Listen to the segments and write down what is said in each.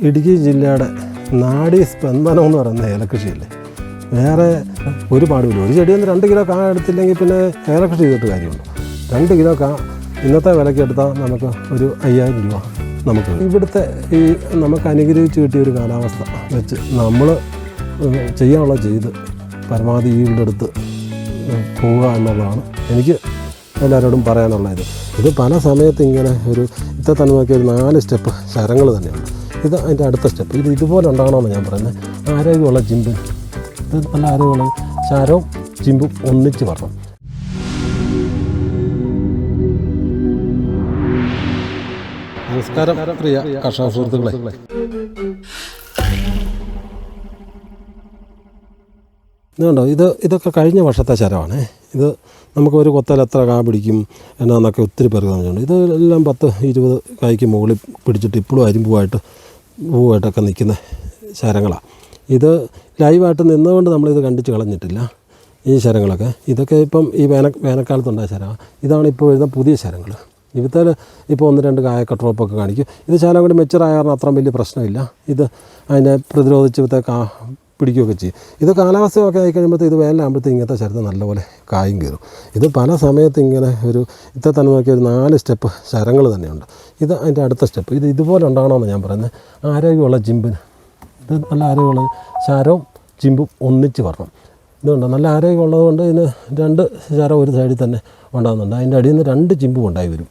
ഇടുക്കി ജില്ലയുടെ നാഡീ സ്പന്ദനം എന്ന് പറയുന്ന ഏലകൃഷിയല്ലേ. വേറെ ഒരു പാടുമില്ല. ഒരു ചെടിയിൽ നിന്ന് 2 കിലോ കാ എടുത്തില്ലെങ്കിൽ പിന്നെ ഏലകൃഷി ചെയ്തിട്ട് കാര്യമുണ്ടോ? 2 കിലോ കാ ഇന്നത്തെ വിലയ്ക്ക് എടുത്താൽ നമുക്ക് ഒരു 5000 രൂപ നമുക്ക് ഇവിടുത്തെ ഈ നമുക്ക് അനുഗ്രഹിച്ച് കിട്ടിയ ഒരു കാലാവസ്ഥ വെച്ച് നമ്മൾ ചെയ്യാനുള്ള ചെയ്ത് പരമാവധി ഈൽഡെടുത്ത് പോവുക എന്നുള്ളതാണ് എനിക്ക് എല്ലാവരോടും പറയാനുള്ളത്. ഇത് പല സമയത്ത് ഇങ്ങനെ ഇത്ര തന്നെ നോക്കിയ ഒരു 4 സ്റ്റെപ്പ് ശരങ്ങൾ തന്നെയുണ്ട്. ഇത് അതിൻ്റെ അടുത്ത സ്റ്റെപ്പ്. ഇത് ഇതുപോലെ ഉണ്ടാകണമെന്ന് ഞാൻ പറയുന്നത്. ആരോഗ്യമുള്ള ചിമ്പ്, ഇത് നല്ല ആരോഗ്യമുള്ള ശരവും ചിമ്പും ഒന്നിച്ച് വരണം. നമസ്കാരം പ്രിയ കർഷക സുഹൃത്തുക്കളെ. ഇതുണ്ടോ, ഇതൊക്കെ കഴിഞ്ഞ വർഷത്തെ ശരമാണ്. ഇത് നമുക്ക് ഒരു കൊത്തൽ എത്ര കാ പിടിക്കും എന്നാന്നൊക്കെ ഒത്തിരി പേർക്ക് തന്നിട്ടുണ്ട്. ഇതെല്ലാം 10-20 കായ്ക്ക് മുകളിൽ പിടിച്ചിട്ട് ഇപ്പോഴും അരിമ്പുമായിട്ട് പൂവായിട്ടൊക്കെ നിൽക്കുന്ന ശരങ്ങളാണ്. ഇത് ലൈവായിട്ട് നിന്നുകൊണ്ട് നമ്മളിത് കണ്ടിച്ച് കളഞ്ഞിട്ടില്ല ഈ ശരങ്ങളൊക്കെ. ഇതൊക്കെ ഇപ്പം ഈ വേനൽക്കാലത്തുണ്ടായ ശരമാണ്. ഇതാണ് ഇപ്പോൾ വരുന്ന പുതിയ ശരങ്ങൾ. ഇവിടുത്തെ ഇപ്പോൾ 1-2 കായൊക്കെ ഡ്രോപ്പൊക്കെ കാണിക്കും. ഇത് ശാലം കൂടി മെച്ചുറായ കാരണം അത്ര വലിയ പ്രശ്നമില്ല. ഇത് അതിനെ പ്രതിരോധിച്ച് ഇവിടുത്തെ പിടിക്കുകയൊക്കെ ചെയ്യും. ഇത് കാലാവസ്ഥയൊക്കെ ആയിക്കഴിയുമ്പോഴത്തേക്ക് ഇത് വേനലാകുമ്പോഴത്തേക്ക് ഇങ്ങനത്തെ ശരത്ത് നല്ലപോലെ കായും കയറും. ഇത് പല സമയത്ത് ഇങ്ങനെ ഇത്ര തന്നെ നോക്കിയ ഒരു 4 സ്റ്റെപ്പ് ശരങ്ങൾ തന്നെയുണ്ട്. ഇത് അതിൻ്റെ അടുത്ത സ്റ്റെപ്പ്. ഇത് ഇതുപോലെ ഉണ്ടാകണമെന്ന് ഞാൻ പറയുന്നത്. ആരോഗ്യമുള്ള ചിമ്പിന്, ഇത് നല്ല ആരോഗ്യമുള്ള ശരവും ചിമ്പും ഒന്നിച്ച് വരണം. ഇതുണ്ട്, നല്ല ആരോഗ്യമുള്ളത് കൊണ്ട് ഇതിന് 2 ശരം ഒരു സൈഡിൽ തന്നെ ഉണ്ടാകുന്നുണ്ട്. അതിൻ്റെ അടിയിൽ നിന്ന് 2 ചിമ്പും ഉണ്ടായി വരും.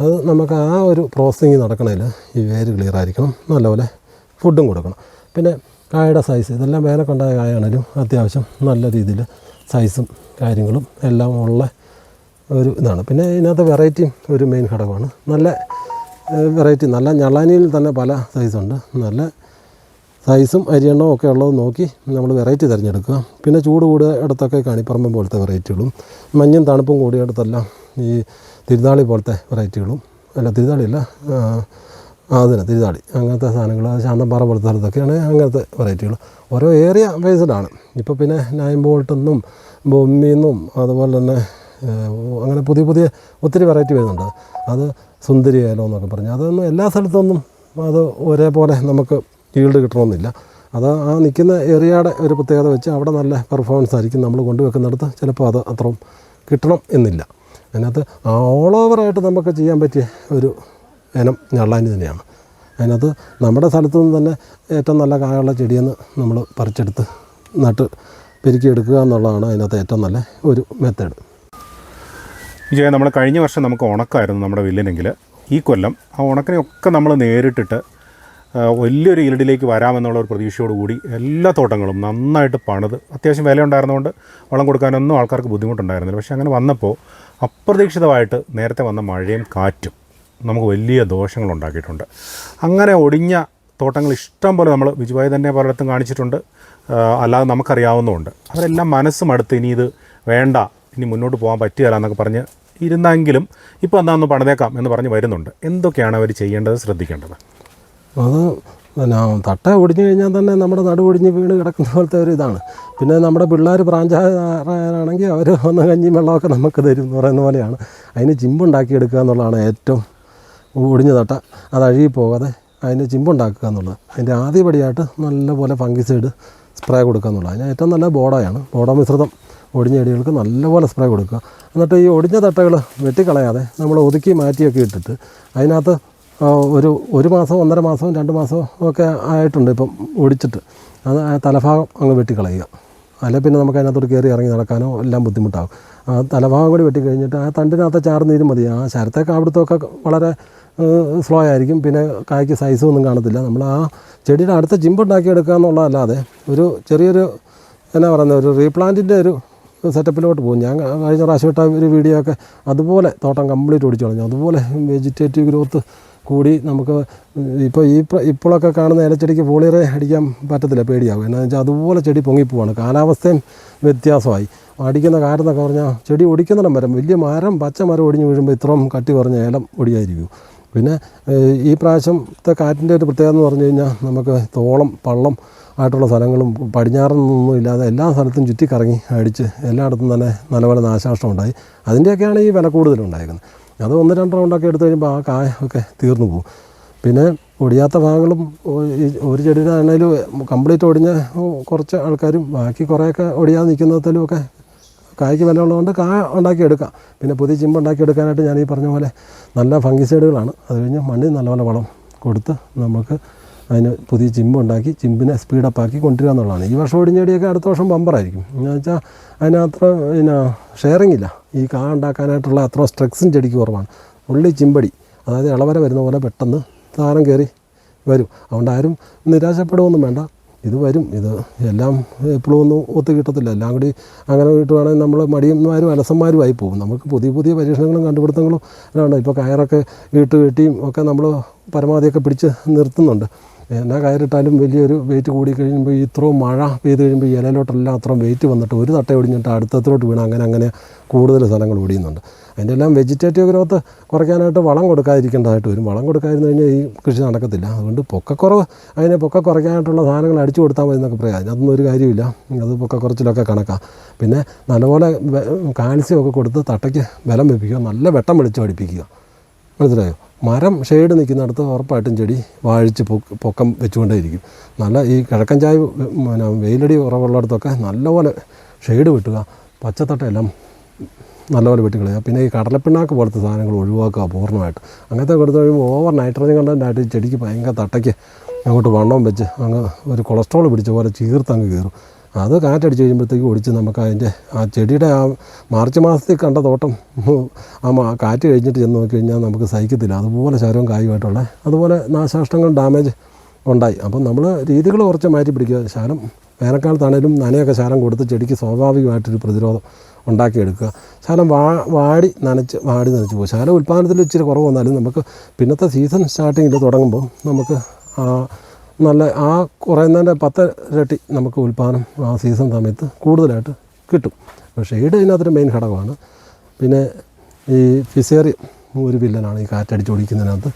അത് നമുക്ക് ആ ഒരു പ്രോസസ്സിങ് നടക്കണതിൽ ഈ വേര് ക്ലിയർ ആയിരിക്കണം. നല്ലപോലെ ഫുഡും കൊടുക്കണം. പിന്നെ കായയുടെ സൈസ്, ഇതെല്ലാം വേനൽക്കുണ്ടായ കായാണെങ്കിലും അത്യാവശ്യം നല്ല രീതിയിൽ സൈസും കാര്യങ്ങളും എല്ലാം ഉള്ള ഒരു ഇതാണ്. പിന്നെ ഇതിനകത്ത് വെറൈറ്റിയും ഒരു മെയിൻ ഘടകമാണ്. നല്ല വെറൈറ്റി, നല്ല ഞള്ളാനിയിൽ തന്നെ പല സൈസുണ്ട്. നല്ല സൈസും അരിയെണ്ണവും ഒക്കെ ഉള്ളത് നോക്കി നമ്മൾ വെറൈറ്റി തിരഞ്ഞെടുക്കുക. പിന്നെ ചൂട് കൂടിയ ഇടത്തൊക്കെ കണിപ്പറമ്പ് പോലത്തെ വെറൈറ്റികളും, മഞ്ഞും തണുപ്പും കൂടിയ ഇടത്തെല്ലാം ഈ തിരുതാളി പോലത്തെ വെറൈറ്റികളും, അല്ല തിരുതാളിയല്ല തിരുതാളി അങ്ങനത്തെ സാധനങ്ങൾ, ശാന്തമ്പാറ പോലത്തെ സ്ഥലത്തൊക്കെയാണ് അങ്ങനത്തെ വെറൈറ്റികൾ. ഓരോ ഏരിയ ബേസ്ഡാണ്. ഇപ്പോൾ പിന്നെ 9 വോൾട്ടെന്നും ബൊമ്മിന്നും അതുപോലെ തന്നെ അങ്ങനെ പുതിയ ഒത്തിരി വെറൈറ്റി വരുന്നുണ്ട്. അത് സുന്ദരി ഏലം എന്നൊക്കെ പറഞ്ഞ് അതൊന്നും എല്ലാ സ്ഥലത്തൊന്നും അത് ഒരേപോലെ നമുക്ക് ഈൽഡ് കിട്ടണമെന്നില്ല. അത് ആ നിൽക്കുന്ന ഏരിയയുടെ ഒരു പ്രത്യേകത വെച്ച് അവിടെ നല്ല പെർഫോമൻസ് ആയിരിക്കും. നമ്മൾ കൊണ്ടുവെക്കുന്നിടത്ത് ചിലപ്പോൾ അത് അത്രയും കിട്ടണം എന്നില്ല. അതിനകത്ത് ഓൾ ഓവറായിട്ട് നമുക്ക് ചെയ്യാൻ പറ്റിയ ഒരു ഇനം ഞള്ളാനി തന്നെയാണ്. അതിനകത്ത് നമ്മുടെ സ്ഥലത്തു നിന്ന് തന്നെ ഏറ്റവും നല്ല കായുള്ള ചെടിയെന്ന് നമ്മൾ പറിച്ചെടുത്ത് നട്ട് പെരുക്കിയെടുക്കുക എന്നുള്ളതാണ് അതിനകത്ത് ഏറ്റവും നല്ല ഒരു മെത്തേഡ്. നമ്മൾ കഴിഞ്ഞ വർഷം നമുക്ക് ഉണക്കമായിരുന്നു നമ്മുടെ വില്ലിനെങ്കിൽ, ഈ കൊല്ലം ആ ഉണക്കിനെയൊക്കെ നമ്മൾ നേരിട്ടിട്ട് വലിയൊരു ഈൽഡിലേക്ക് വരാമെന്നുള്ള ഒരു പ്രതീക്ഷയോടുകൂടി എല്ലാ തോട്ടങ്ങളും നന്നായിട്ട് പണിത്, അത്യാവശ്യം വില ഉണ്ടായിരുന്നതുകൊണ്ട് വളം കൊടുക്കാനൊന്നും ആൾക്കാർക്ക് ബുദ്ധിമുട്ടുണ്ടായിരുന്നില്ല. പക്ഷേ അങ്ങനെ വന്നപ്പോൾ അപ്രതീക്ഷിതമായിട്ട് നേരത്തെ വന്ന മഴയും കാറ്റും നമുക്ക് വലിയ ദോഷങ്ങളുണ്ടാക്കിയിട്ടുണ്ട്. അങ്ങനെ ഒടിഞ്ഞ തോട്ടങ്ങൾ ഇഷ്ടം പോലെ നമ്മൾ വിജുവായി തന്നെ പലയിടത്തും കാണിച്ചിട്ടുണ്ട്, അല്ലാതെ നമുക്കറിയാവുന്നതുകൊണ്ട്. അവരെല്ലാം മനസ്സും അടുത്ത് ഇനി ഇത് വേണ്ട, ഇനി മുന്നോട്ട് പോകാൻ പറ്റുകയില്ല എന്നൊക്കെ പറഞ്ഞ് ഇരുന്നെങ്കിലും ഇപ്പോൾ എന്താണെന്ന് പണിതേക്കാം എന്ന് പറഞ്ഞ് വരുന്നുണ്ട്. എന്തൊക്കെയാണ് അവർ ചെയ്യേണ്ടത്, ശ്രദ്ധിക്കേണ്ടത്? അത് പിന്നെ തട്ട ഒടിഞ്ഞു കഴിഞ്ഞാൽ തന്നെ നമ്മുടെ നടുവൊടിഞ്ഞ് വീണ് കിടക്കുന്ന പോലത്തെ ഒരു ഇതാണ്. പിന്നെ നമ്മുടെ പിള്ളേർ പ്രാഞ്ചായതാണെങ്കിൽ അവർ വന്ന് കഞ്ഞിയും വെള്ളമൊക്കെ നമുക്ക് തരും എന്ന് പറയുന്ന പോലെയാണ്. അതിന് ചിമ്പുണ്ടാക്കിയെടുക്കുക എന്നുള്ളതാണ് ഏറ്റവും ഒടിഞ്ഞ തട്ട. അത് അഴുകിപ്പോകാതെ അതിന് ചിമ്പുണ്ടാക്കുക എന്നുള്ളത്. അതിൻ്റെ ആദ്യപടിയായിട്ട് നല്ലപോലെ ഫംഗിസൈഡ് സ്പ്രേ കൊടുക്കുക എന്നുള്ളത്. അതിന് ഏറ്റവും നല്ല ബോഡയാണ്. ബോഡോ മിശ്രിതം ഒടിഞ്ഞ ചെടികൾക്ക് നല്ലപോലെ സ്പ്രേ കൊടുക്കുക. എന്നിട്ട് ഈ ഒടിഞ്ഞ തട്ടകൾ വെട്ടിക്കളയാതെ നമ്മൾ ഒതുക്കി മാറ്റിയൊക്കെ ഇട്ടിട്ട് അതിനകത്ത് ഒരു മാസം 1.5 മാസം 2 മാസം ഒക്കെ ആയിട്ടുണ്ട് ഇപ്പം ഒടിച്ചിട്ട്. അത് തലഭാഗം അങ്ങ് വെട്ടിക്കളയുക. അല്ലെ പിന്നെ നമുക്ക് അതിനകത്തോട്ട് കയറി ഇറങ്ങി നടക്കാനോ എല്ലാം ബുദ്ധിമുട്ടാകും. ആ തലഭാഗം കൂടി വെട്ടിക്കഴിഞ്ഞിട്ട് ആ തണ്ടിനകത്ത് ചാർന്നീരും മതി. ആ ശരത്തേക്ക് അവിടുത്തൊക്കെ വളരെ സ്ലോ ആയിരിക്കും. പിന്നെ കായ്ക്ക് സൈസും ഒന്നും കാണത്തില്ല. നമ്മൾ ആ ചെടിയുടെ അടുത്ത ചിമ്പുണ്ടാക്കിയെടുക്കുക എന്നുള്ളതല്ലാതെ ഒരു ചെറിയൊരു എന്നാ പറയുന്നത് ഒരു റീപ്ലാന്റിൻ്റെ ഒരു സെറ്റപ്പിലോട്ട് പോകും. ഞാൻ കഴിഞ്ഞ പ്രാവശ്യം ഇട്ട ഒരു വീഡിയോ ഒക്കെ അതുപോലെ തോട്ടം കംപ്ലീറ്റ് ഒടിച്ചു കളഞ്ഞു. അതുപോലെ വെജിറ്റേറ്റീവ് ഗ്രോത്ത് കൂടി നമുക്ക് ഇപ്പോഴൊക്കെ കാണുന്ന ഇലച്ചെടിക്ക് പോളിയറേ അടിക്കാൻ പറ്റത്തില്ല, പേടിയാകും. എന്നാന്ന് വെച്ചാൽ അതുപോലെ ചെടി പൊങ്ങിപ്പോവാണ്. കാലാവസ്ഥയും വ്യത്യാസമായി. അടിക്കുന്ന കാരെന്നൊക്കെ പറഞ്ഞാൽ ചെടി ഒടിക്കുന്നിടം വരെ വലിയ മരം, പച്ച മരം ഒടിഞ്ഞ് വീഴുമ്പോൾ ഇത്രയും കട്ടി കുറഞ്ഞ ഏലം ഒടിയായിരിക്കും. പിന്നെ ഈ പ്രാവശ്യത്തെ കാറ്റിൻ്റെ ഒരു പ്രത്യേകത എന്ന് പറഞ്ഞു കഴിഞ്ഞാൽ നമുക്ക് തോളം പള്ളം ആയിട്ടുള്ള സ്ഥലങ്ങളും പടിഞ്ഞാറൊന്നും ഇല്ലാതെ എല്ലാ സ്ഥലത്തും ചുറ്റിക്കറങ്ങി അടിച്ച് എല്ലായിടത്തും തന്നെ നല്ലപോലെ നാശനഷ്ടം ഉണ്ടായി. അതിൻ്റെയൊക്കെയാണ് ഈ വില കൂടുതലുണ്ടായിരിക്കുന്നത്. അത് 1-2 റൗണ്ടൊക്കെ എടുത്തു കഴിയുമ്പോൾ ആ കായ ഒക്കെ തീർന്നു പോകും. പിന്നെ ഒടിയാത്ത ഭാഗങ്ങളും ഒരു ചെടിയുടെ ആണെങ്കിലും കംപ്ലീറ്റ് ഒടിഞ്ഞ കുറച്ച് ആൾക്കാരും ബാക്കി കുറേയൊക്കെ ഒടിയാതെ നിൽക്കുന്നതിലും ഒക്കെ കായ്ക്ക് വില ഉള്ളതുകൊണ്ട് കായ ഉണ്ടാക്കിയെടുക്കാം. പിന്നെ പുതിയ ചിമ്പ് ഉണ്ടാക്കിയെടുക്കാനായിട്ട് ഞാൻ ഈ പറഞ്ഞ പോലെ നല്ല ഫംഗിസൈഡുകളാണ്. അത് കഴിഞ്ഞ് മണ്ണിൽ നല്ലപോലെ വളം കൊടുത്ത് നമുക്ക് അതിന് പുതിയ ചിമ്പ് ഉണ്ടാക്കി ചിമ്പിനെ സ്പീഡപ്പാക്കി കൊണ്ടുവരിക എന്നുള്ളതാണ്. ഈ വർഷം ഒടിഞ്ഞ ചെടിയൊക്കെ അടുത്ത വർഷം ബമ്പറായിരിക്കും. എന്ന് വെച്ചാൽ അതിനത്ര പിന്നെ ഷെയറിങ് ഇല്ല. ഈ കായ ഉണ്ടാക്കാനായിട്ടുള്ള അത്ര സ്ട്രെക്സും ചെടിക്ക് കുറവാണ്. ഉള്ളി ചിമ്പടി, അതായത് ഇളവര വരുന്ന പോലെ പെട്ടെന്ന് സാധനം കയറി വരും. അതുകൊണ്ട് ആരും നിരാശപ്പെടുകയൊന്നും വേണ്ട. ഇത് വരും. ഇത് എല്ലാം എപ്പോഴും ഒന്നും ഒത്തു കിട്ടത്തില്ല. എല്ലാം കൂടി അങ്ങനെ കിട്ടുവാണെങ്കിൽ നമ്മൾ മടിയന്മാരും അലസന്മാരുമായി പോകും. നമുക്ക് പുതിയ പുതിയ പരീക്ഷണങ്ങളും കണ്ടുപിടുത്തങ്ങളും എല്ലാം ഉണ്ട്. ഇപ്പോൾ കയറൊക്കെ കെട്ടിയും ഒക്കെ നമ്മൾ പരമാവധിയൊക്കെ പിടിച്ച് നിർത്തുന്നുണ്ട്. എന്നാ കയറിട്ടാലും വലിയൊരു വെയിറ്റ് കൂടി കഴിയുമ്പോൾ ഇത്രയും മഴ പെയ്ത് കഴിയുമ്പോൾ ഈ ഇലയിലോട്ടെല്ലാം അത്രയും വെയിറ്റ് വന്നിട്ട് ഒരു തട്ട ഒടിഞ്ഞിട്ട് അടുത്തത്തിലോട്ട് വീണ് അങ്ങനെ കൂടുതൽ സ്ഥലങ്ങൾ ഒടിയുന്നുണ്ട്. അതിൻ്റെ എല്ലാം വെജിറ്റേറ്റീവ് ഗ്രോത്ത് കുറയ്ക്കാനായിട്ട് വളം കൊടുക്കാതിരിക്കേണ്ടതായിട്ട് വരും. വളം കൊടുക്കാതിരുന്നു കഴിഞ്ഞാൽ ഈ കൃഷി നടക്കത്തില്ല. അതുകൊണ്ട് പൊക്കക്കുറവ്, അതിനെ പൊക്ക കുറയ്ക്കാനായിട്ടുള്ള സാധനങ്ങൾ അടിച്ചു കൊടുത്താൽ മതി എന്നൊക്കെ പറയാം. അതിനകത്തൊന്നും ഒരു കാര്യമില്ല. അത് പൊക്കക്കുറച്ചിലൊക്കെ കണക്കാം. പിന്നെ നല്ലപോലെ കാൽസ്യം ഒക്കെ കൊടുത്ത് തട്ടയ്ക്ക് ബലം വെപ്പിക്കുക, നല്ല വെട്ടം വെളിച്ചം അടിപ്പിക്കുക. മനസ്സിലായോ? മരം ഷെയ്ഡ് നിൽക്കുന്നിടത്ത് ഉറപ്പായിട്ടും ചെടി വാഴിച്ച് പൊക്കം വെച്ചുകൊണ്ടേയിരിക്കും. നല്ല ഈ കിഴക്കൻ ചായ പിന്നെ വെയിലടി കുറവുള്ളിടത്തൊക്കെ നല്ലപോലെ ഷെയ്ഡ് വെട്ടുക, പച്ചത്തട്ടയെല്ലാം നല്ലപോലെ വെട്ടിക്കളയുക. പിന്നെ ഈ കടലപ്പിണ്ണാക്ക് പോലത്തെ സാധനങ്ങൾ ഒഴിവാക്കുക പൂർണ്ണമായിട്ട്. അങ്ങനത്തെ കൊടുത്തു കഴിയുമ്പോൾ ഓവർ നൈട്രജൻ കണ്ടൻ്റായിട്ട് ചെടിക്ക് ഭയങ്കര തട്ടയ്ക്ക് അങ്ങോട്ട് വണ്ണവും വെച്ച് അങ്ങ് ഒരു കൊളസ്ട്രോൾ പിടിച്ച പോലെ ചീർത്തങ്ങ് കയറും. അത് കാറ്റടിച്ച് കഴിയുമ്പോഴത്തേക്ക് ഒടിച്ച് നമുക്ക് അതിൻ്റെ ആ ചെടിയുടെ ആ മാർച്ച് മാസത്തിൽ കണ്ട തോട്ടം കാറ്റ് കഴിഞ്ഞിട്ട് ചെന്ന് നോക്കി കഴിഞ്ഞാൽ നമുക്ക് സഹിക്കത്തില്ല. അതുപോലെ ശരവും കായുമായിട്ടുള്ള അതുപോലെ നാശനഷ്ടങ്ങളും ഡാമേജ് ഉണ്ടായി. അപ്പം നമ്മൾ രീതികൾ കുറച്ച് മാറ്റി പിടിക്കുക. ശാലം വേനൽക്കാലത്താണേലും നനയൊക്കെ ശാലം കൊടുത്ത് ചെടിക്ക് സ്വാഭാവികമായിട്ടൊരു പ്രതിരോധം ഉണ്ടാക്കിയെടുക്കുക. ശാലം വാടി നനച്ച് പോകും. ശാലം ഉൽപ്പാദനത്തിൽ ഇച്ചിരി കുറവ് വന്നാലും നമുക്ക് പിന്നത്തെ സീസൺ സ്റ്റാർട്ടിങ്ങിൽ തുടങ്ങുമ്പോൾ നമുക്ക് നല്ല ആ കുറയുന്നതിൻ്റെ 10 ഇരട്ടി നമുക്ക് ഉൽപ്പാദനം ആ സീസൺ സമയത്ത് കൂടുതലായിട്ട് കിട്ടും. അപ്പോൾ ഷെയ്ഡ് ഇതിനകത്തൊരു മെയിൻ ഘടകമാണ്. പിന്നെ ഈ ഫിസേറിയം ഒരു വില്ലനാണ് ഈ കാറ്റടിച്ച് ഓടിക്കുന്നതിനകത്ത്.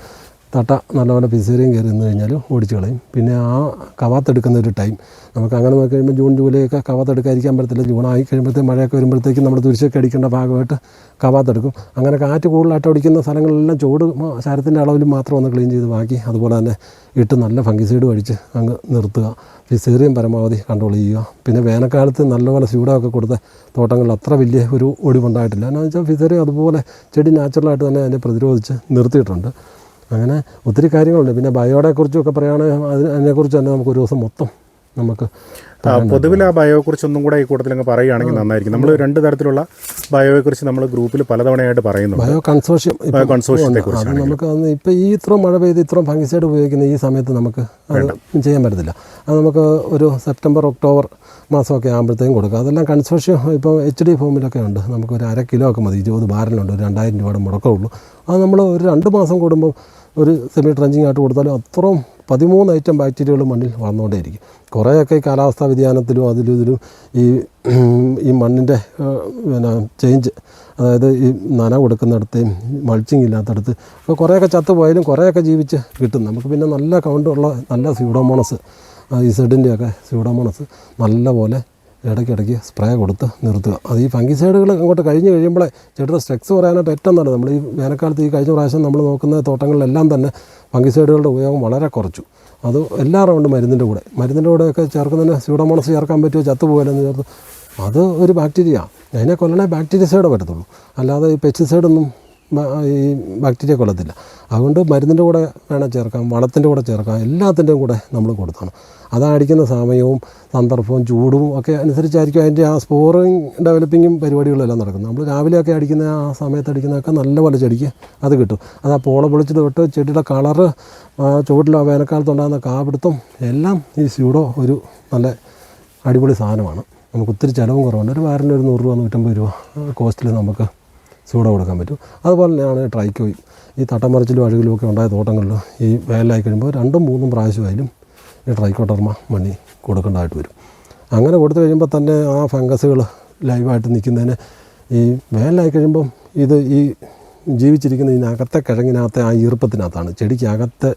തട്ട നല്ലപോലെ ഫിസേറിയം കയറി നിന്ന് കഴിഞ്ഞാൽ ഓടിച്ച് കളയും. പിന്നെ ആ കവാത്തെടുക്കുന്ന ഒരു ടൈം നമുക്ക് അങ്ങനെ നോക്കി കഴിയുമ്പോൾ ജൂൺ ജൂലൈ ഒക്കെ കവാത്തെടുക്കാതിരിക്കാൻ പറ്റത്തില്ല. ജൂണായി കഴിയുമ്പോഴത്തേക്ക് മഴയൊക്കെ വരുമ്പോഴത്തേക്കും നമ്മൾ തുരിശൊക്കെ അടിക്കേണ്ട ഭാഗമായിട്ട് കവാത്തെടുക്കും. അങ്ങനെ കാറ്റ് കൂടുതലായിട്ട് അടിക്കുന്ന സ്ഥലങ്ങളിലെല്ലാം ചൂട് ശരത്തിൻ്റെ അളവിലും മാത്രം ഒന്ന് ക്ലീൻ ചെയ്ത് ബാക്കി അതുപോലെ തന്നെ ഇട്ട് നല്ല ഫംഗിസൈഡ് അടിച്ച് അങ്ങ് നിർത്തുക. ഫിസേറിയം പരമാവധി കൺട്രോൾ ചെയ്യുക. പിന്നെ വേനൽക്കാലത്ത് നല്ലപോലെ സ്യൂഡൊക്കെ കൊടുത്ത തോട്ടങ്ങളിൽ അത്ര വലിയ ഒരു ഒടിവുണ്ടായിട്ടില്ല. എന്നാന്ന് വെച്ചാൽ ഫിസേറിയം അതുപോലെ ചെടി നാച്ചുറലായിട്ട് തന്നെ അതിനെ പ്രതിരോധിച്ച് നിർത്തിയിട്ടുണ്ട്. അങ്ങനെ ഒത്തിരി കാര്യങ്ങളുണ്ട്. പിന്നെ ബയോയെക്കുറിച്ചൊക്കെ പറയുകയാണെങ്കിൽ അതിനെക്കുറിച്ച് തന്നെ നമുക്ക് ഒരു ദിവസം മൊത്തം നമുക്ക് പൊതുവിൽ ആ ബയോയെക്കുറിച്ച് ഒന്നും കൂടെ ഈ കൂട്ടത്തിൽ അങ്ങ് പറയുകയാണെങ്കിൽ നന്നായിരിക്കും. നമ്മൾ 2 തരത്തിലുള്ള ബയോയെക്കുറിച്ച് നമ്മൾ ഗ്രൂപ്പിൽ പലതവണയായിട്ട് പറയുന്നു. ബയോ കൺസോർഷ്യത്തെക്കുറിച്ച് നമുക്ക് ഇപ്പോൾ ഈ ഇത്രയും മഴ പെയ്ത് ഇത്രയും ഫംഗിസൈഡ് ഉപയോഗിക്കുന്ന ഈ സമയത്ത് നമുക്ക് അത് ചെയ്യാൻ പറ്റത്തില്ല. അത് നമുക്ക് ഒരു സെപ്റ്റംബർ ഒക്ടോബർ മാസമൊക്കെ ആകുമ്പോഴത്തേക്കും കൊടുക്കുക. അതെല്ലാം കൺസോർഷ്യം ഇപ്പോൾ HD ഫോമിലൊക്കെ ഉണ്ട്. നമുക്കൊരു 1/2 കിലോ ഒക്കെ മതി. 20 ബാരലുണ്ട്. ഒരു 2000 രൂപയുടെ മുടക്കമുള്ളൂ. അത് നമ്മൾ ഒരു 2 മാസം കൂടുമ്പോൾ ഒരു സെമി ട്രഞ്ചിങ് ആയിട്ട് കൊടുത്താലും അത്രയും 13 ഐറ്റം ബാക്ടീരിയകൾ മണ്ണിൽ വളർന്നുകൊണ്ടേയിരിക്കും. കുറേയൊക്കെ ഈ കാലാവസ്ഥാ വ്യതിയാനത്തിലും അതിലും ഇതിലും ഈ മണ്ണിൻ്റെ പിന്നെ ചേഞ്ച്, അതായത് ഈ നന കൊടുക്കുന്നിടത്തേയും മൾച്ചിങ് ഇല്ലാത്തടത്ത് അപ്പോൾ കുറേയൊക്കെ ചത്തുപോയാലും കുറേയൊക്കെ ജീവിച്ച് കിട്ടും. നമുക്ക് പിന്നെ നല്ല കൗണ്ടുള്ള നല്ല സ്യൂഡോമോണസ്, ഈ സെഡിൻ്റെയൊക്കെ സ്യൂഡോമോണസ് നല്ലപോലെ ഇടയ്ക്കിടയ്ക്ക് സ്പ്രേ കൊടുത്ത് നിർത്തുക. അത് ഈ ഫംഗിസൈഡുകൾ അങ്ങോട്ട് കഴിഞ്ഞ് കഴിയുമ്പോഴേ ചെടിയുടെ സ്ട്രെക്സ് പറയാനായിട്ട് ഏറ്റവും നല്ലത്. നമ്മൾ ഈ വേനൽക്കാലത്ത് ഈ കഴിഞ്ഞ പ്രാവശ്യം നമ്മൾ നോക്കുന്ന തോട്ടങ്ങളിലെല്ലാം തന്നെ ഫംഗിസൈഡുകളുടെ ഉപയോഗം വളരെ കുറച്ചു. അത് എല്ലാ റൗണ്ട് മരുന്നിൻ്റെ കൂടെയൊക്കെ ചേർക്കുന്നതിന് സ്യൂഡോമോണസ് ചേർക്കാൻ പറ്റുമോ ചത്തുപോയാലെന്ന് ചേർത്ത് അത് ഒരു ബാക്ടീരിയ. അതിനെ കൊല്ലണേ ബാക്ടീരിയസൈഡേ പറ്റത്തുള്ളൂ. അല്ലാതെ ഈ പെസ്റ്റിസൈഡൊന്നും ഈ ബാക്ടീരിയ കൊല്ലത്തില്ല. അതുകൊണ്ട് മരുന്നിൻ്റെ കൂടെ വേണം ചേർക്കാം, വളത്തിൻ്റെ കൂടെ ചേർക്കാം, എല്ലാത്തിൻ്റെയും കൂടെ നമ്മൾ കൊടുക്കണം. അതടിക്കുന്ന സമയവും സന്ദർഭവും ചൂടും ഒക്കെ അനുസരിച്ചായിരിക്കും അതിൻ്റെ ആ സ്പോറിങ് ഡെവലപ്പിങ്ങും പരിപാടികളെല്ലാം നടക്കുന്നത്. നമ്മൾ രാവിലെയൊക്കെ അടിക്കുന്ന ആ സമയത്ത് അടിക്കുന്നതൊക്കെ നല്ലപോലെ ചെടിക്ക് അത് കിട്ടും. അത് ആ പോള പൊളിച്ചിട്ട് തൊട്ട് ചെടിയുടെ കളറ്, ചുവട്ടിലോ വേനൽക്കാലത്തുണ്ടാകുന്ന കാപിടുത്തം എല്ലാം ഈ സ്യൂഡോ ഒരു നല്ല അടിപൊളി സാധനമാണ്. നമുക്ക് ഒത്തിരി ചിലവും കുറവുണ്ട്. ഒരു വാരന് ഒരു 100 രൂപ 150 രൂപ കോസ്റ്റിൽ നമുക്ക് സ്യൂഡോ കൊടുക്കാൻ പറ്റും. അതുപോലെ തന്നെയാണ് ട്രൈക്കോയും. ഈ തട്ടമറിച്ചിലും അഴുകിലും ഒക്കെ ഉണ്ടായ തോട്ടങ്ങളിൽ ഈ വേനലായി കഴിയുമ്പോൾ 2-3 പ്രാവശ്യമായാലും ഈ ട്രൈക്കോഡർമ മണ്ണി കൊടുക്കേണ്ടതായിട്ട് വരും. അങ്ങനെ കൊടുത്തു കഴിയുമ്പോൾ തന്നെ ആ ഫംഗസുകൾ ലൈവായിട്ട് നിൽക്കുന്നതിന് ഈ വേനലായി കഴിയുമ്പം ഇത് ഈ ജീവിച്ചിരിക്കുന്ന ഇതിനകത്തെ കിഴങ്ങിനകത്തെ ആ ഈർപ്പത്തിനകത്താണ്, ചെടിക്കകത്തെ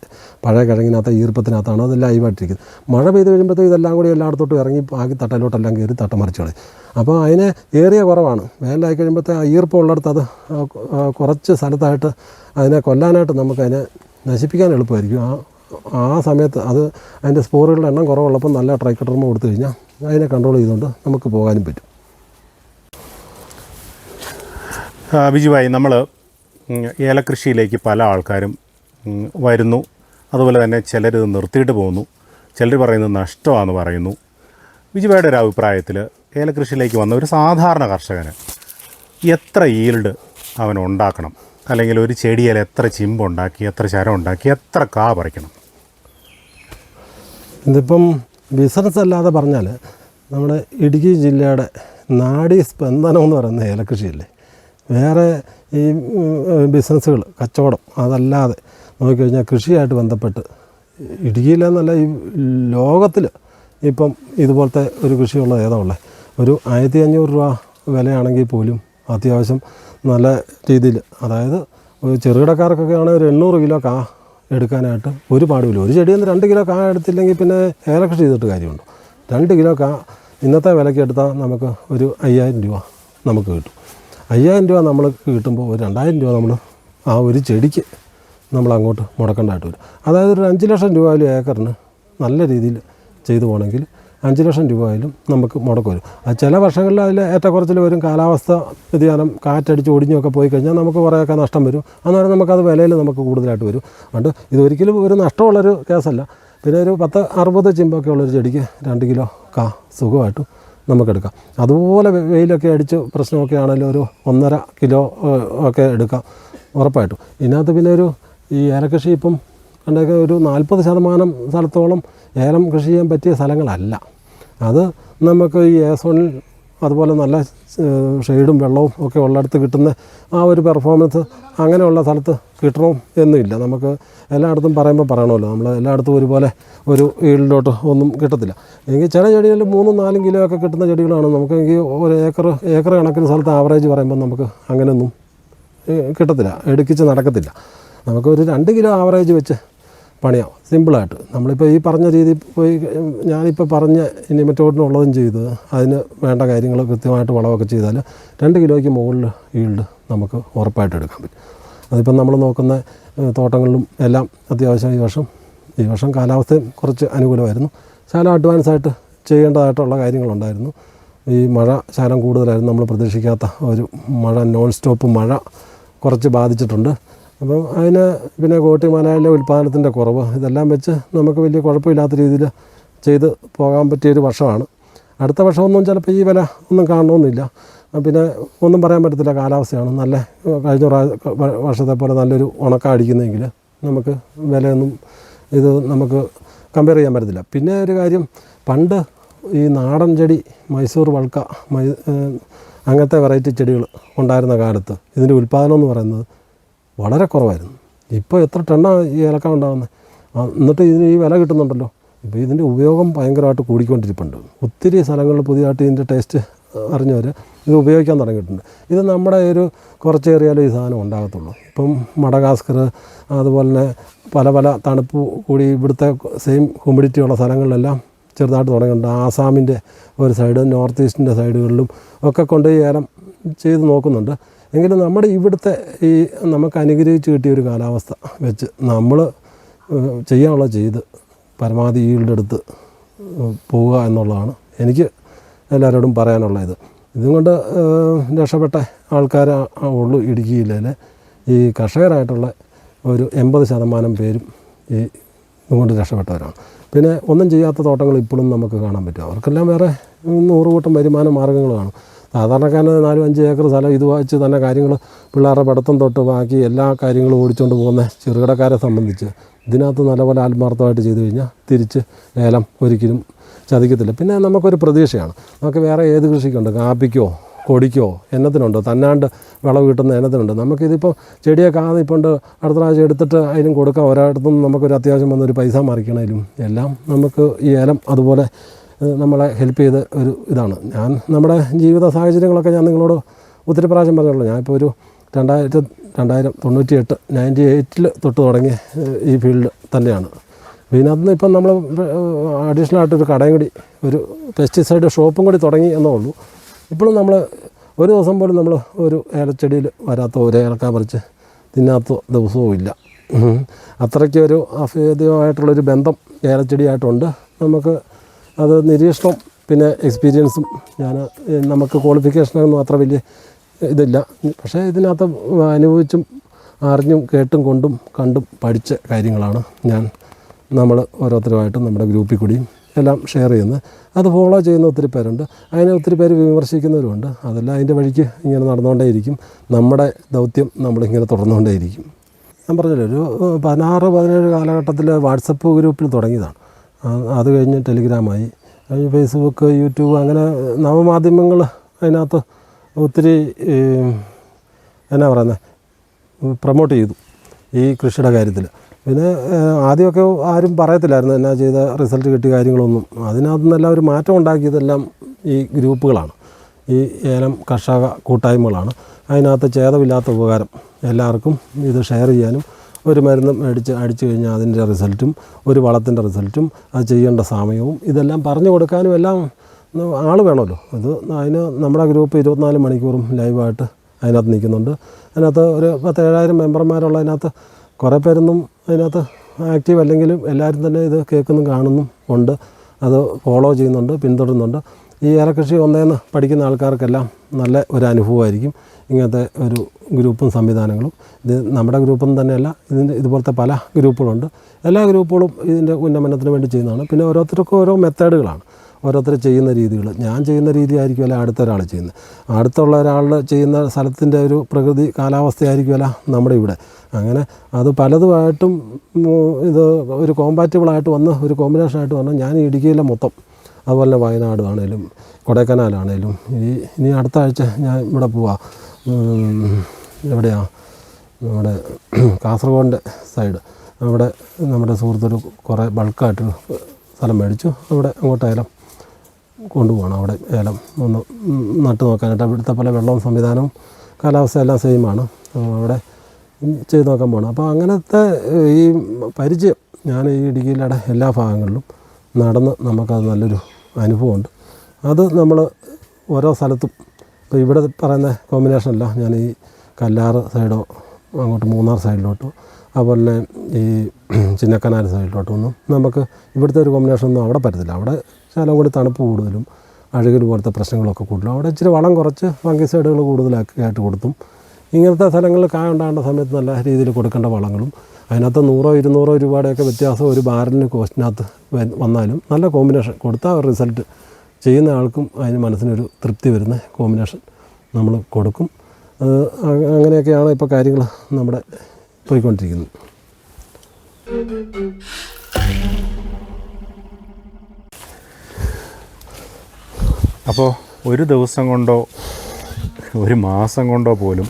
പഴയ കിഴങ്ങിനകത്തെ ഈർപ്പത്തിനകത്താണ് അത് ലൈവായിട്ടിരിക്കുന്നത്. മഴ പെയ്ത് കഴിയുമ്പോഴത്തേക്ക് ഇതെല്ലാം കൂടി എല്ലായിടത്തോട്ടും ഇറങ്ങി ആക്കി തട്ടലോട്ടെല്ലാം കയറി തട്ടമറിച്ച് കളയും. അപ്പോൾ അതിന് ഏറിയ കുറവാണ്. വേനലായി കഴിയുമ്പോഴത്തെ ആ ഈർപ്പം ഉള്ളിടത്ത് അത് കുറച്ച് സ്ഥലത്തായിട്ട് അതിനെ കൊല്ലാനായിട്ട് നമുക്കതിനെ നശിപ്പിക്കാൻ എളുപ്പമായിരിക്കും. ആ സമയത്ത് അത് അതിൻ്റെ സ്പോറുകളുടെ എണ്ണം കുറവുള്ളപ്പോൾ നല്ല ട്രൈക്കോഡെർമ കൊടുത്തു കഴിഞ്ഞാൽ അതിനെ കൺട്രോൾ ചെയ്തുകൊണ്ട് നമുക്ക് പോകാനും പറ്റും. ബിജുഭായി, നമ്മൾ ഏലകൃഷിയിലേക്ക് പല ആൾക്കാരും വരുന്നു. അതുപോലെ തന്നെ ചിലർ ഇത് നിർത്തിയിട്ട് പോകുന്നു, ചിലർ പറയുന്നത് നഷ്ടമാണെന്ന് പറയുന്നു. ബിജുഭായിയുടെ ഒരു അഭിപ്രായത്തിൽ ഏലകൃഷിയിലേക്ക് വന്ന ഒരു സാധാരണ കർഷകന് എത്ര ഈൽഡ് അവൻ ഉണ്ടാക്കണം, അല്ലെങ്കിൽ ഒരു ചെടിയിൽ എത്ര ചിമ്പുണ്ടാക്കി, എത്ര ശരം ഉണ്ടാക്കി, എത്ര കാ പറിക്കണം? ഇതിപ്പം ബിസിനസ് അല്ലാതെ പറഞ്ഞാൽ നമ്മുടെ ഇടുക്കി ജില്ലയുടെ നാഡീ സ്പന്ദനം എന്ന് പറയുന്ന ഏലകൃഷിയല്ലേ. വേറെ ഈ ബിസിനസ്സുകൾ, കച്ചവടം അതല്ലാതെ നോക്കിക്കഴിഞ്ഞാൽ കൃഷിയായിട്ട് ബന്ധപ്പെട്ട് ഇടുക്കിയിലെന്നല്ല ഈ ലോകത്തിൽ ഇപ്പം ഇതുപോലത്തെ ഒരു കൃഷിയുള്ളത് ഏതാ ഉള്ളത്? ഒരു 1500 രൂപ വിലയാണെങ്കിൽ പോലും അത്യാവശ്യം നല്ല രീതിയിൽ, അതായത് ചെറുകിടക്കാർക്കൊക്കെ ആണെങ്കിൽ ഒരു 800 കിലോ കാ എടുക്കാനായിട്ട് ഒരു പാടുമില്ല. ഒരു ചെടിയിൽ നിന്ന് 2 കിലോ കാ എടുത്തില്ലെങ്കിൽ പിന്നെ ഏലകൃഷി ചെയ്തിട്ട് കാര്യമുണ്ടോ? 2 കിലോ കാ ഇന്നത്തെ വിലയ്ക്ക് എടുത്താൽ നമുക്ക് ഒരു 5000 രൂപ നമുക്ക് കിട്ടും. 5000 രൂപ നമ്മൾ കിട്ടുമ്പോൾ ഒരു 2000 രൂപ നമ്മൾ ആ ഒരു ചെടിക്ക് നമ്മൾ അങ്ങോട്ട് മുടക്കേണ്ടതായിട്ട് വരും. അതായത് ഒരു 5 ലക്ഷം രൂപയിലും ഏക്കറിന് നല്ല രീതിയിൽ ചെയ്തു പോകണമെങ്കിൽ 5 ലക്ഷം രൂപയിലും നമുക്ക് മുടക്കം വരും. അത് ചില വർഷങ്ങളിൽ അതിൽ ഏറ്റക്കുറച്ചിൽ വരും. കാലാവസ്ഥ വ്യതിയാനം, കാറ്റടിച്ച് ഒടിഞ്ഞൊക്കെ പോയി കഴിഞ്ഞാൽ നമുക്ക് കുറേയൊക്കെ നഷ്ടം വരും. അന്നേരം നമുക്കത് വിലയിൽ നമുക്ക് കൂടുതലായിട്ട് വരും. അതുകൊണ്ട് ഇതൊരിക്കലും ഒരു നഷ്ടമുള്ളൊരു കേസല്ല. പിന്നെ ഒരു 10-60 ചിമ്പൊക്കെ ഉള്ളൊരു ചെടിക്ക് 2 കിലോ കാ സുഖമായിട്ടും നമുക്കെടുക്കാം. അതുപോലെ വെയിലൊക്കെ അടിച്ച് പ്രശ്നമൊക്കെ ആണെങ്കിലും ഒരു 1.5 കിലോ ഒക്കെ എടുക്കാം ഉറപ്പായിട്ടും. ഇതിനകത്ത് പിന്നെ ഈ ഏലകൃഷി ഇപ്പം കണ്ടൊക്കെ ഒരു 40% സ്ഥലത്തോളം ഏലം കൃഷി ചെയ്യാൻ പറ്റിയ സ്ഥലങ്ങളല്ല. അത് നമുക്ക് ഈ ഏസോണിൽ അതുപോലെ നല്ല ഷെയ്ഡും വെള്ളവും ഒക്കെ ഉള്ളിടത്ത് കിട്ടുന്ന ആ ഒരു പെർഫോമൻസ് അങ്ങനെയുള്ള സ്ഥലത്ത് കിട്ടണം എന്നുമില്ല. നമുക്ക് എല്ലായിടത്തും പറയുമ്പോൾ പറയണമല്ലോ, നമ്മൾ എല്ലായിടത്തും ഒരുപോലെ ഒരു ഈൽഡിലോട്ട് ഒന്നും കിട്ടത്തില്ല. എങ്കിൽ ചില ചെടികളിൽ 3-4 കിലോ ഒക്കെ കിട്ടുന്ന ചെടികളാണ്. നമുക്ക് ഒരു ഏക്കർ കണക്കിന് സ്ഥലത്ത് ആവറേജ് പറയുമ്പോൾ നമുക്ക് അങ്ങനെയൊന്നും കിട്ടത്തില്ല, എടുക്കിച്ച് നടക്കത്തില്ല. നമുക്കൊരു 2 കിലോ ആവറേജ് വെച്ച് പണിയാം സിമ്പിളായിട്ട്. നമ്മളിപ്പോൾ ഈ പറഞ്ഞ രീതി പോയി ഞാനിപ്പോൾ പറഞ്ഞ ഇനി മെത്തോഡിനുള്ളതും ചെയ്ത് അതിന് വേണ്ട കാര്യങ്ങൾ കൃത്യമായിട്ട് വളമൊക്കെ ചെയ്താൽ 2 കിലോയ്ക്ക് മുകളിൽ ഈൽഡ് നമുക്ക് ഉറപ്പായിട്ട് എടുക്കാൻ പറ്റും. അതിപ്പം നമ്മൾ നോക്കുന്ന തോട്ടങ്ങളിലും എല്ലാം അത്യാവശ്യം ഈ വർഷം കാലാവസ്ഥയും കുറച്ച് അനുകൂലമായിരുന്നു. ശകലം അഡ്വാൻസായിട്ട് ചെയ്യേണ്ടതായിട്ടുള്ള കാര്യങ്ങളുണ്ടായിരുന്നു. ഈ മഴ ശകലം കൂടുതലായിരുന്നു. നമ്മൾ പ്രതീക്ഷിക്കാത്ത ഒരു മഴ, നോൺ സ്റ്റോപ്പ് മഴ കുറച്ച് ബാധിച്ചിട്ടുണ്ട്. അപ്പം അതിന് പിന്നെ കോട്ടിമലയിലെ ഉൽപ്പാദനത്തിൻ്റെ കുറവ്, ഇതെല്ലാം വെച്ച് നമുക്ക് വലിയ കുഴപ്പമില്ലാത്ത രീതിയിൽ ചെയ്ത് പോകാൻ പറ്റിയൊരു വർഷമാണ്. അടുത്ത വർഷമൊന്നും ചിലപ്പോൾ ഈ വില ഒന്നും കാണണമെന്നില്ല. പിന്നെ ഒന്നും പറയാൻ പറ്റത്തില്ല, കാലാവസ്ഥയാണ്. നല്ല കഴിഞ്ഞ വർഷത്തെ പോലെ നല്ലൊരു ഉണക്കം അടിക്കുന്നെങ്കിൽ നമുക്ക് വിലയൊന്നും ഇത് നമുക്ക് കമ്പയർ ചെയ്യാൻ പറ്റത്തില്ല. പിന്നെ ഒരു കാര്യം, പണ്ട് ഈ നാടൻ ചെടി, മൈസൂർ വൾക്ക, അങ്ങനത്തെ വെറൈറ്റി ചെടികൾ ഉണ്ടായിരുന്ന കാലത്ത് ഇതിൻ്റെ ഉൽപ്പാദനം എന്ന് പറയുന്നത് വളരെ കുറവായിരുന്നു. ഇപ്പോൾ എത്ര ടണ്ണാണ് ഈ ഏലക്ക ഉണ്ടാകുന്നത്. എന്നിട്ട് ഇതിന് ഈ വില കിട്ടുന്നുണ്ടല്ലോ. ഇപ്പോൾ ഇതിൻ്റെ ഉപയോഗം ഭയങ്കരമായിട്ട് കൂടിക്കൊണ്ടിരിപ്പുണ്ട്. ഒത്തിരി സ്ഥലങ്ങളിൽ പുതിയതായിട്ട് ഇതിൻ്റെ ടേസ്റ്റ് അറിഞ്ഞവർ ഇത് ഉപയോഗിക്കാൻ തുടങ്ങിയിട്ടുണ്ട്. ഇത് നമ്മുടെ ഒരു കുറച്ചേറിയാലും ഈ സാധനം ഉണ്ടാകത്തുള്ളൂ. ഇപ്പം മഡഗാസ്കർ, അതുപോലെ തന്നെ പല തണുപ്പ് കൂടി ഇവിടുത്തെ സെയിം ഹ്യൂമിഡിറ്റി ഉള്ള സ്ഥലങ്ങളിലെല്ലാം ചെറുതായിട്ട് തുടങ്ങിയിട്ടുണ്ട്. ആസാമിൻ്റെ ഒരു സൈഡ്, നോർത്ത് ഈസ്റ്റിൻ്റെ സൈഡുകളിലും ഒക്കെ കൊണ്ട് ഈ ഏലം ചെയ്ത് നോക്കുന്നുണ്ട്. എങ്കിലും നമ്മുടെ ഇവിടുത്തെ ഈ നമുക്ക് അനുഗ്രഹിച്ച് കിട്ടിയ ഒരു കാലാവസ്ഥ വെച്ച് നമ്മൾ ചെയ്യാനുള്ളത് ചെയ്ത് പരമാവധി ഈൽഡെടുത്ത് പോവുക എന്നുള്ളതാണ് എനിക്ക് എല്ലാവരോടും പറയാനുള്ളത്. ഇതുകൊണ്ട് രക്ഷപ്പെട്ട ആൾക്കാർ ഉള്ളൂ ഇടുക്കി ജില്ലയിൽ. ഈ കർഷകരായിട്ടുള്ള ഒരു 80% പേരും ഈ ഇതുകൊണ്ട് രക്ഷപ്പെട്ടവരാണ്. പിന്നെ ഒന്നും ചെയ്യാത്ത തോട്ടങ്ങൾ ഇപ്പോഴും നമുക്ക് കാണാൻ പറ്റും. അവർക്കെല്ലാം വേറെ 100 കൂട്ടം വരുമാന മാർഗ്ഗങ്ങൾ കാണും. സാധാരണക്കാരന് 4-5 ഏക്കർ സ്ഥലം ഇത് വായിച്ച് തന്നെ കാര്യങ്ങൾ, പിള്ളേരുടെ പഠിത്തം തൊട്ട് ബാക്കി എല്ലാ കാര്യങ്ങളും ഓടിച്ചുകൊണ്ട് പോകുന്ന ചെറുകിടക്കാരെ സംബന്ധിച്ച് ഇതിനകത്ത് നല്ലപോലെ ആത്മാർത്ഥമായിട്ട് ചെയ്തു കഴിഞ്ഞാൽ തിരിച്ച് ഏലം ഒരിക്കലും ചതിക്കത്തില്ല. പിന്നെ നമുക്കൊരു പ്രതീക്ഷയാണ്. നമുക്ക് വേറെ ഏത് കൃഷിക്കുണ്ട്, കാപ്പിക്കോ കൊടിക്കോ എന്നത്തിനുണ്ട്, തന്നാണ്ട് വിളവ് കിട്ടുന്ന എന്നത്തിനുണ്ട്. നമുക്കിതിപ്പോൾ ചെടിയൊക്കെ ഇപ്പോൾ അടുത്ത പ്രാവശ്യം എടുത്തിട്ട് അതിനും കൊടുക്കാം. ഒരിടത്തുനിന്ന് നമുക്കൊരു അത്യാവശ്യം വന്നൊരു പൈസ മറിക്കണേലും എല്ലാം നമുക്ക് ഈ ഏലം അതുപോലെ നമ്മളെ ഹെൽപ്പ് ചെയ്ത ഒരു ഇതാണ്. ഞാൻ നമ്മുടെ ജീവിത സാഹചര്യങ്ങളൊക്കെ ഞാൻ നിങ്ങളോട് ഒത്തിരി പ്രാവശ്യം പറഞ്ഞുള്ളൂ. ഞാനിപ്പോൾ ഒരു 98 തൊട്ട് തുടങ്ങിയ ഈ ഫീൽഡ് തന്നെയാണ്. ഇതിനകത്ത് നിന്ന് ഇപ്പം നമ്മൾ അഡീഷണലായിട്ടൊരു കടയും കൂടി, ഒരു പെസ്റ്റിസൈഡ് ഷോപ്പും കൂടി തുടങ്ങി എന്നേ ഉള്ളൂ. ഇപ്പോഴും നമ്മൾ ഒരു ദിവസം പോലും നമ്മൾ ഒരു ഏലച്ചെടിയിൽ വരാത്ത ഒരു ഏലക്ക പറിച്ച് തിന്നാത്ത ദിവസവും ഇല്ല. അത്രയ്ക്കൊരു അഭേദ്യമായിട്ടുള്ളൊരു ബന്ധം ഏലച്ചെടിയായിട്ടുണ്ട്. നമുക്ക് അത് നിരീക്ഷണം പിന്നെ എക്സ്പീരിയൻസും നമുക്ക് ക്വാളിഫിക്കേഷനൊന്നും അത്ര വലിയ ഇതില്ല. പക്ഷേ ഇതിനകത്ത് അനുഭവിച്ചും അറിഞ്ഞും കേട്ടും കൊണ്ടും കണ്ടും പഠിച്ച കാര്യങ്ങളാണ് നമ്മൾ ഓരോരുത്തരുമായിട്ടും നമ്മുടെ ഗ്രൂപ്പിൽ കൂടിയും എല്ലാം ഷെയർ ചെയ്യുന്നത്. അത് ഫോളോ ചെയ്യുന്ന ഒത്തിരി പേരുണ്ട്. അതിനെ ഒത്തിരി പേര് വിമർശിക്കുന്നവരുണ്ട്. അതെല്ലാം അതിൻ്റെ വഴിക്ക് ഇങ്ങനെ നടന്നുകൊണ്ടേയിരിക്കും. നമ്മുടെ ദൗത്യം നമ്മളിങ്ങനെ തുടർന്നുകൊണ്ടേയിരിക്കും. ഞാൻ പറഞ്ഞല്ലോ, ഒരു 16-17 കാലഘട്ടത്തിൽ വാട്സപ്പ് ഗ്രൂപ്പിൽ തുടങ്ങിയതാണ്. അത് കഴിഞ്ഞ് ടെലിഗ്രാമായി, ഫേസ്ബുക്ക്, യൂട്യൂബ്, അങ്ങനെ നവമാധ്യമങ്ങൾ അതിനകത്ത് ഒത്തിരി എന്നാ പറയുന്നത് പ്രൊമോട്ട് ചെയ്തു ഈ കൃഷിയുടെ കാര്യത്തിൽ. പിന്നെ ആദ്യമൊക്കെ ആരും പറയത്തില്ലായിരുന്നു എന്നാ ചെയ്ത റിസൾട്ട് കിട്ടിയ കാര്യങ്ങളൊന്നും. അതിനകത്ത് നിന്നെല്ലാം ഒരു മാറ്റം ഉണ്ടാക്കിയതെല്ലാം ഈ ഗ്രൂപ്പുകളാണ്, ഈ ഏലം കർഷക കൂട്ടായ്മകളാണ്. അതിനകത്ത് ഛേദമില്ലാത്ത ഉപകാരം എല്ലാവർക്കും ഇത് ഷെയർ ചെയ്യാനും, ഒരു മരുന്ന് അടിച്ചു കഴിഞ്ഞാൽ അതിൻ്റെ റിസൾട്ടും ഒരു വളത്തിൻ്റെ റിസൾട്ടും അത് ചെയ്യേണ്ട സമയവും ഇതെല്ലാം പറഞ്ഞു കൊടുക്കാനും എല്ലാം ആൾ വേണമല്ലോ. അതിന് നമ്മുടെ ഗ്രൂപ്പ് 24 മണിക്കൂറും ലൈവായിട്ട് അതിനകത്ത് നിൽക്കുന്നുണ്ട്. അതിനകത്ത് ഒരു 10,000 മെമ്പർമാരുള്ളതിനകത്ത് കുറേ പേരൊന്നും അതിനകത്ത് ആക്റ്റീവ് അല്ലെങ്കിലും എല്ലാവരും തന്നെ ഇത് കേൾക്കുന്നും കാണുന്നും ഉണ്ട്. അത് ഫോളോ ചെയ്യുന്നുണ്ട്, പിന്തുടരുന്നുണ്ട്. ഈ ഏലക്കൃഷി ഒന്നേന്ന് പഠിക്കുന്ന ആൾക്കാർക്കെല്ലാം നല്ല ഒരു അനുഭവമായിരിക്കും ഇങ്ങനത്തെ ഒരു ഗ്രൂപ്പും സംവിധാനങ്ങളും. ഇത് നമ്മുടെ ഗ്രൂപ്പൊന്നും തന്നെയല്ല, ഇതുപോലത്തെ പല ഗ്രൂപ്പുകളുണ്ട്. എല്ലാ ഗ്രൂപ്പുകളും ഇതിൻ്റെ ഉന്നമനത്തിന് വേണ്ടി ചെയ്യുന്നതാണ്. പിന്നെ ഓരോരുത്തർക്കും ഓരോ മെത്തേഡുകളാണ്, ഓരോരുത്തർ ചെയ്യുന്ന രീതികൾ. ഞാൻ ചെയ്യുന്ന രീതി ആയിരിക്കുമല്ല അടുത്ത ഒരാൾ ചെയ്യുന്നത്, അടുത്തുള്ള ഒരാൾ ചെയ്യുന്ന സ്ഥലത്തിൻ്റെ ഒരു പ്രകൃതി കാലാവസ്ഥയായിരിക്കുമല്ല നമ്മുടെ ഇവിടെ. അങ്ങനെ അത് പലതുമായിട്ടും ഇത് ഒരു കോമ്പാറ്റബിളായിട്ട് വന്ന് ഒരു കോമ്പിനേഷനായിട്ട് വന്ന് ഞാൻ ഇടുക്കിയിലെ മൊത്തം, അതുപോലെ വയനാട് ആണേലും കൊടൈക്കനാലാണേലും ഇനി അടുത്ത ആഴ്ച ഞാൻ ഇവിടെ പോവാം. എവിടെയാണ് നമ്മുടെ കാസർഗോഡിൻ്റെ സൈഡ്, അവിടെ നമ്മുടെ സുഹൃത്തൊരു കുറേ ബൾക്കായിട്ടൊരു സ്ഥലം മേടിച്ചു. അവിടെ അങ്ങോട്ട് ഏലം കൊണ്ടുപോകണം. അവിടെ ഏലം ഒന്ന് നട്ടു നോക്കാനായിട്ട് ഇവിടുത്തെ പല വെള്ളവും സംവിധാനവും കാലാവസ്ഥ എല്ലാം സെയിമാണ്. അവിടെ ചെയ്ത് നോക്കാൻ പോകണം. അപ്പോൾ അങ്ങനത്തെ ഈ പരിചയം ഞാൻ ഈ ഇടുക്കിയിലെ എല്ലാ ഭാഗങ്ങളിലും നടന്ന് നമുക്കത് നല്ലൊരു അനുഭവമുണ്ട്. അത് നമ്മൾ ഓരോ സ്ഥലത്തും ഇപ്പോൾ ഇവിടെ പറയുന്ന കോമ്പിനേഷനല്ല, ഞാൻ ഈ കല്ലാറ് സൈഡോ അങ്ങോട്ട് മൂന്നാർ സൈഡിലോട്ടോ അതുപോലെ തന്നെ ഈ ചിന്നക്കനാൽ സൈഡിലോട്ടൊന്നും നമുക്ക് ഇവിടുത്തെ ഒരു കോമ്പിനേഷനൊന്നും അവിടെ പറ്റത്തില്ല. അവിടെ ശകലം കൂടി തണുപ്പ് കൂടുതലും അഴുകൽ പോലത്തെ പ്രശ്നങ്ങളൊക്കെ കൂടുതലും. അവിടെ ഇച്ചിരി വളം കുറച്ച് ഫംഗിസൈഡുകൾ കൂടുതലായിട്ട് കൊടുത്തും ഇങ്ങനത്തെ സ്ഥലങ്ങളിൽ കായ ഉണ്ടാകേണ്ട സമയത്ത് നല്ല രീതിയിൽ കൊടുക്കേണ്ട വളങ്ങളും അതിനകത്ത് 100-200 രൂപയുടെയൊക്കെ വ്യത്യാസം ഒരു ബാരലിന് കോസ്റ്റിനകത്ത് വന്നാലും നല്ല കോമ്പിനേഷൻ കൊടുത്താൽ ഒരു റിസൾട്ട് ചെയ്യുന്ന ആൾക്കും അതിന് മനസ്സിനൊരു തൃപ്തി വരുന്ന കോമ്പിനേഷൻ നമ്മൾ കൊടുക്കും. അങ്ങനെയൊക്കെയാണ് ഇപ്പോൾ കാര്യങ്ങൾ നമ്മുടെ പോയിക്കൊണ്ടിരിക്കുന്നത്. അപ്പോൾ ഒരു ദിവസം കൊണ്ടോ ഒരു മാസം കൊണ്ടോ പോലും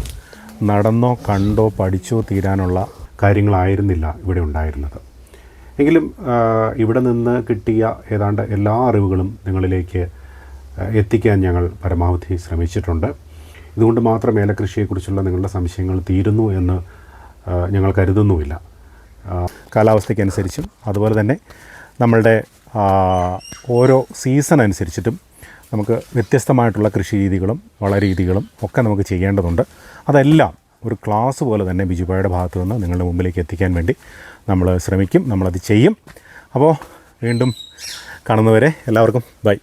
നടന്നോ കണ്ടോ പഠിച്ചോ തീരാനുള്ള കാര്യങ്ങളായിരുന്നില്ല ഇവിടെ ഉണ്ടായിരുന്നത്. എങ്കിലും ഇവിടെ നിന്ന് കിട്ടിയ ഏതാണ്ട് എല്ലാ അറിവുകളും നിങ്ങളിലേക്ക് എത്തിക്കാൻ ഞങ്ങൾ പരമാവധി ശ്രമിച്ചിട്ടുണ്ട്. ഇതുകൊണ്ട് മാത്രം ഏലകൃഷിയെക്കുറിച്ചുള്ള നിങ്ങളുടെ സംശയങ്ങൾ തീരുന്നു എന്ന് ഞങ്ങൾ കരുതുന്നുമില്ല. കാലാവസ്ഥയ്ക്കനുസരിച്ചും അതുപോലെ തന്നെ നമ്മളുടെ ഓരോ സീസൺ അനുസരിച്ചിട്ടും നമുക്ക് വ്യത്യസ്തമായിട്ടുള്ള കൃഷി രീതികളും വളരീതികളും ഒക്കെ നമുക്ക് ചെയ്യേണ്ടതുണ്ട്. അതെല്ലാം ഒരു ക്ലാസ് പോലെ തന്നെ ബിജുബായുടെ ഭാഗത്തു നിന്ന് നിങ്ങളുടെ മുമ്പിലേക്ക് എത്തിക്കാൻ വേണ്ടി നമ്മൾ ശ്രമിക്കും, നമ്മളത് ചെയ്യും. അപ്പോൾ വീണ്ടും കാണുന്നവരെ എല്ലാവർക്കും ബൈ.